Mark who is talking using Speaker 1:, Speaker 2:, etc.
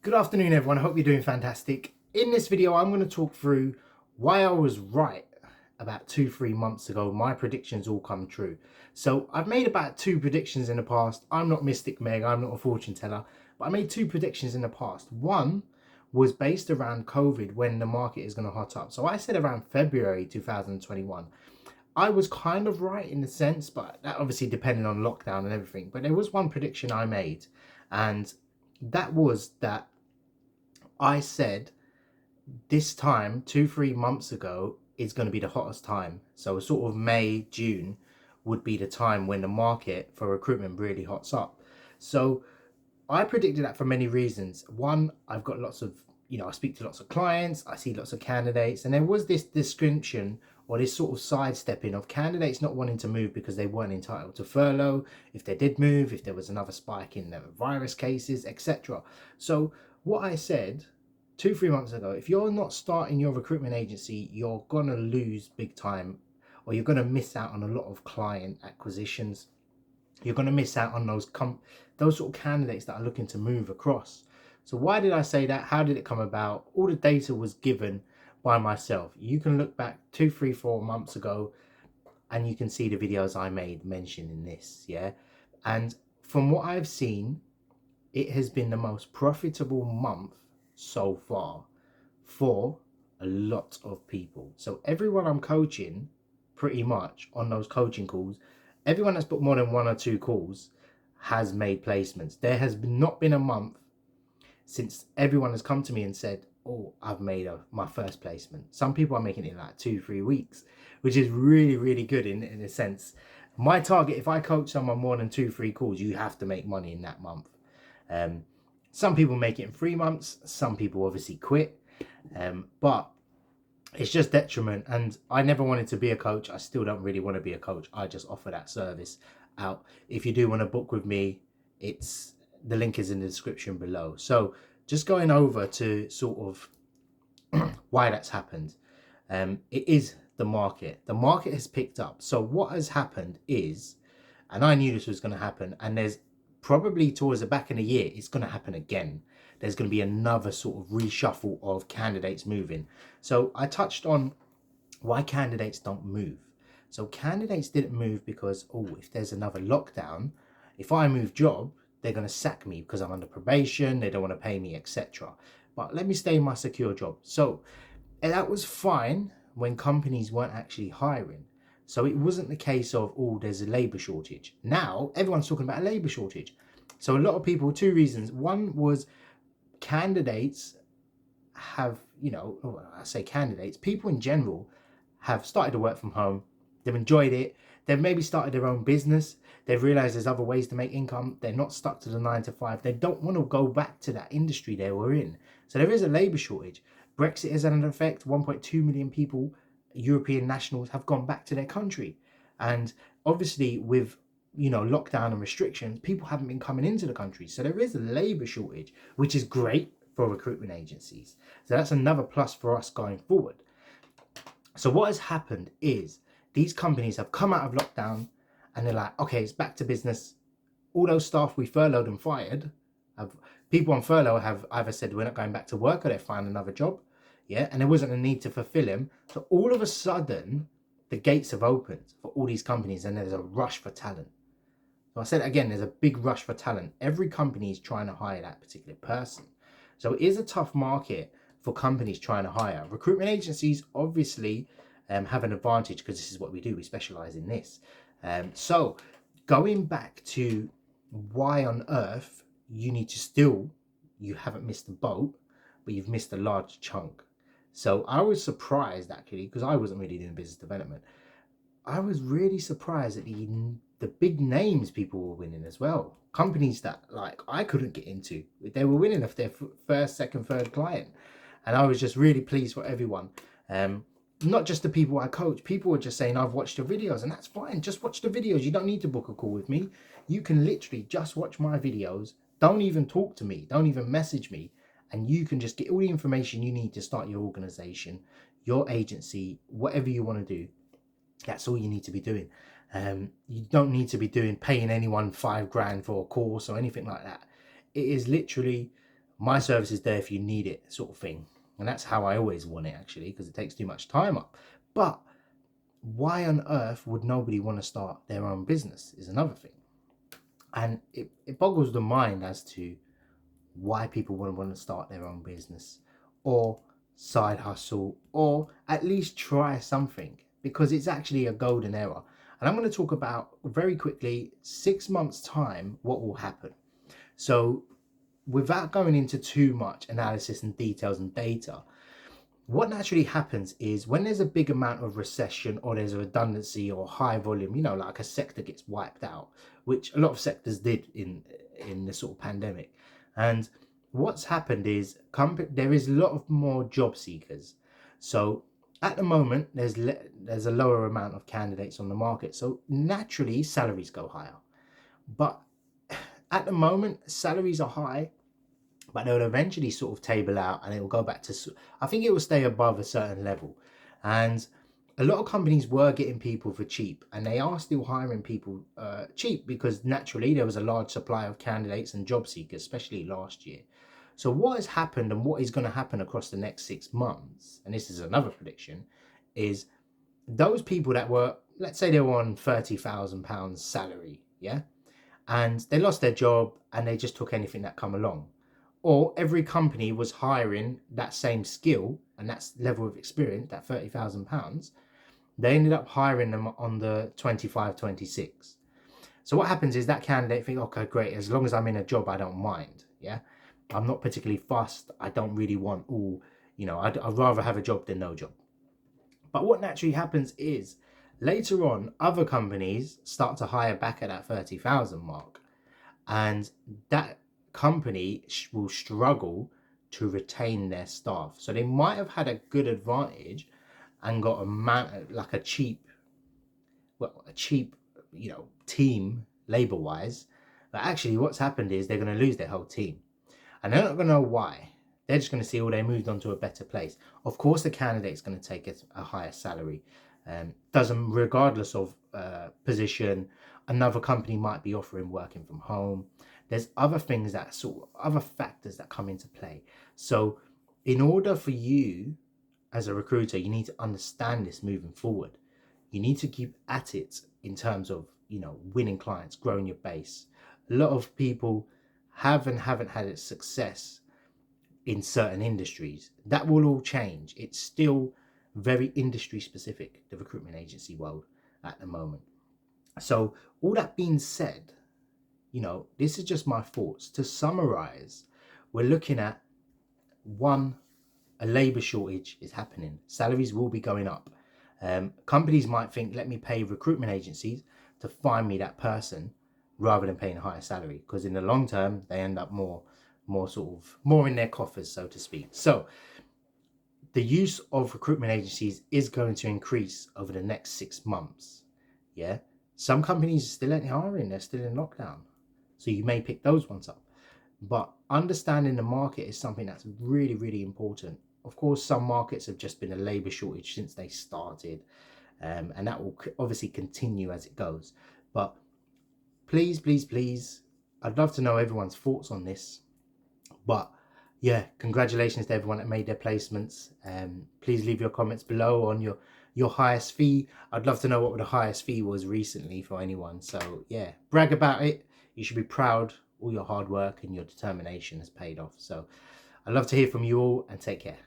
Speaker 1: Good afternoon, everyone. I hope you're doing fantastic. In this video, I'm going to talk through why I was right about 2-3 months ago. My predictions all come true. So I've made about 2 predictions in the past. I'm not Mystic Meg, I'm not a fortune teller, but I made 2 predictions in the past. One was based around COVID, when the market is going to hot up. So I said around February 2021. I was kind of right in the sense, but that obviously depended on lockdown and everything. But there was one prediction I made, and that was that I said this time 2-3 months ago is going to be the hottest time. So sort of May, June would be the time when the market for recruitment really hots up. So I predicted that for many reasons. One, I've got lots of, I speak to lots of clients, I see lots of candidates, and there was this description or this sort of sidestepping of candidates not wanting to move because they weren't entitled to furlough, if they did move, if there was another spike in the virus cases, etc. So what I said 2-3 months ago, if you're not starting your recruitment agency, you're gonna lose big time, or you're gonna miss out on a lot of client acquisitions. You're going to miss out on those sort of candidates that are looking to move across. So why did I say that? How did it come about? All the data was given by myself. You can look back 2, 3, 4 months ago and you can see the videos I made mentioning this. Yeah. And from what I've seen, it has been the most profitable month so far for a lot of people. So everyone I'm coaching, pretty much on those coaching calls, everyone that's booked more than 1 or 2 calls has made placements. There has not been a month since everyone has come to me and said, oh, I've made my first placement. Some people are making it in like 2-3 weeks, which is really, really good in a sense. My target, if I coach someone more than 2-3 calls, you have to make money in that month. Some people make it in 3 months. Some people obviously quit. But it's just detriment, and I never wanted to be a coach. I still don't really want to be a coach. I just offer that service out. If you do want to book with me, the link is in the description below. So just going over to sort of why that's happened. It is the market. The market has picked up. So what has happened is, and I knew this was going to happen, and there's probably towards the back of the year, it's going to happen again. There's going to be another sort of reshuffle of candidates moving. So I touched on why candidates don't move. So candidates didn't move because, oh, if there's another lockdown, if I move job, they're going to sack me because I'm under probation, they don't want to pay me, etc. But let me stay in my secure job. So that was fine when companies weren't actually hiring. So it wasn't the case of, oh, there's a labor shortage. Now everyone's talking about a labor shortage. So a lot of people, 2 reasons. One was candidates have, I say candidates, people in general have started to work from home. They've enjoyed it. They've maybe started their own business. They've realized there's other ways to make income. They're not stuck to the 9 to 5. They don't want to go back to that industry they were in. So there is a labor shortage. Brexit has had an effect. 1.2 million people, European nationals, have gone back to their country. And obviously with, lockdown and restrictions, people haven't been coming into the country. So there is a labor shortage, which is great for recruitment agencies. So that's another plus for us going forward. So what has happened is these companies have come out of lockdown and they're like, okay, it's back to business. All those staff we furloughed and fired, people on furlough have either said we're not going back to work or they find another job. Yeah, and there wasn't a need to fulfill them. So all of a sudden, the gates have opened for all these companies and there's a rush for talent. So I said again, there's a big rush for talent. Every company is trying to hire that particular person. So it is a tough market for companies trying to hire. Recruitment agencies obviously have an advantage because this is what we do. We specialize in this. So going back to why on earth you need to you haven't missed the boat, but you've missed a large chunk. So I was surprised actually, because I wasn't really doing business development. I was really surprised at the big names people were winning as well. Companies that like I couldn't get into, they were winning off their first, second, third client, and I was just really pleased for everyone. Not just the people I coach. People were just saying, I've watched your videos, and that's fine. Just watch the videos. You don't need to book a call with me. You can literally just watch my videos. Don't even talk to me. Don't even message me. And you can just get all the information you need to start your organization, your agency, whatever you want to do. That's all you need to be doing. You don't need to be paying anyone 5 grand for a course or anything like that. It is literally My service is there if you need it, sort of thing. And that's how I always want it, actually, because it takes too much time up. But why on earth would nobody want to start their own business is another thing. And it boggles the mind as to why people would want to start their own business or side hustle, or at least try something, because it's actually a golden era. And I'm going to talk about very quickly 6 months time what will happen. So without going into too much analysis and details and data, what naturally happens is when there's a big amount of recession or there's a redundancy or high volume, you know, like a sector gets wiped out, which a lot of sectors did in the sort of pandemic. And what's happened is there is a lot of more job seekers. So at the moment, there's a lower amount of candidates on the market. So naturally, salaries go higher. But at the moment, salaries are high, but they'll eventually sort of table out and it will go back to, I think it will stay above a certain level. And a lot of companies were getting people for cheap, and they are still hiring people cheap because naturally there was a large supply of candidates and job seekers, especially last year. So what has happened and what is going to happen across the next 6 months, and this is another prediction, is those people that were, let's say they were on £30,000 salary, yeah, and they lost their job and they just took anything that come along, or every company was hiring that same skill and that level of experience, that £30,000, they ended up hiring them on the 25, 26. So what happens is that candidate think, okay, great, as long as I'm in a job, I don't mind. Yeah, I'm not particularly fussed. I don't really want all, you know, I'd rather have a job than no job. But what naturally happens is later on, other companies start to hire back at that 30,000 mark, and that company will struggle to retain their staff. So they might have had a good advantage and got a cheap, you know, team labor wise, but actually what's happened is they're going to lose their whole team, and they're not going to know why. They're just going to see, oh, they moved on to a better place. Of course the candidate's going to take a higher salary, doesn't, regardless of position. Another company might be offering working from home. There's other things that other factors that come into play. So in order for you as a recruiter, you need to understand this moving forward. You need to keep at it in terms of, you know, winning clients, growing your base. A lot of people haven't had success in certain industries. That will all change. It's still very industry specific, the recruitment agency world at the moment. So all that being said, you know, this is just my thoughts. To summarize, we're looking at one, a labor shortage is happening. Salaries will be going up. Companies might think, let me pay recruitment agencies to find me that person rather than paying a higher salary, because in the long term they end up more in their coffers, so to speak. So the use of recruitment agencies is going to increase over the next 6 months. Yeah, some companies still ain't hiring, they're still in lockdown, so you may pick those ones up. But understanding the market is something that's really, really important. Of course, some markets have just been a labor shortage since they started, and that will obviously continue as it goes. But please, please, please, I'd love to know everyone's thoughts on this. But yeah, congratulations to everyone that made their placements. Please leave your comments below on your highest fee. I'd love to know what the highest fee was recently for anyone. So yeah, brag about it. You should be proud. All your hard work and your determination has paid off. So I'd love to hear from you all, and take care.